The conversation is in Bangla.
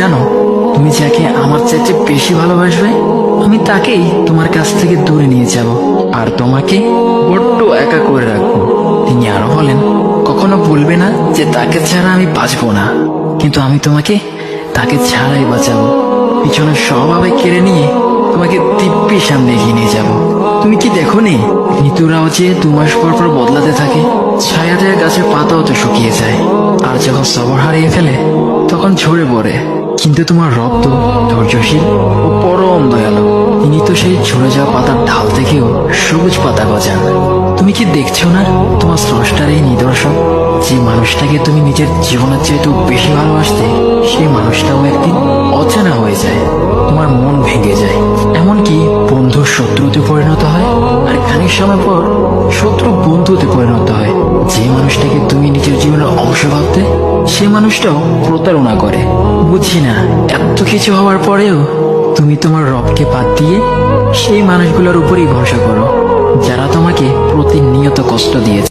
জানো, তুমি যাকে আমার চাইতে বেশি ভালোবাসবে, আমি তাকেই তোমার কাছ থেকে দূরে নিয়ে যাব আর তোমাকে বড্ড একা করে রাখবো। তিনি আরো বলেন, কখনো বলবে না যে তাকে ছাড়া আমি বাঁচবো না, কিন্তু আমি তোমাকে তাকে ছাড়াই বাঁচাবো। পিছনে স্বভাবে কেড়ে নিয়ে তোমাকে দিব্যি সামনে এগিয়ে নিয়ে যাব। তুমি কি দেখো নি, ঋতুরাও যে 2 মাস পর পর বদলাতে থাকে, ছায়া দেয়া গাছের পাতাও তো শুকিয়ে যায়, আর যখন সবর হারিয়ে ফেলে তখন ঝরে পড়ে। কিন্তু তোমার রব তো ধৈর্যশীল ও পরম দয়ালু। তিনি তো সেই ঝরে যাওয়া পাতার ঢাল থেকেও সবুজ পাতা গজান। তুমি কি দেখছো না, তোমার স্রষ্টার এই নিদর্শন, যে মানুষটাকে তুমি নিজের জীবনের চাইতেও বেশি ভালোবাসতে, সেই মানুষটাও একদিন অচেনা হয়ে যায়, তোমার মন ভেঙে যায়, এমনকি বন্ধু শত্রুতে পরিণত হয়, আর খানিক সময় পর শত্রু বন্ধুতে পরিণত হয়। যে মানুষটাকে তুমি নিজের জীবনের অংশ ভাবতে, সে মানুষটাও প্রতারণা করে। বুঝি না, এত কিছু হওয়ার পরেও তুমি তোমার রবকে বাদ দিয়ে সেই মানুষগুলোর উপরই ভরসা করো, যারা তোমাকে প্রতিনিয়ত কষ্ট দিয়েছে।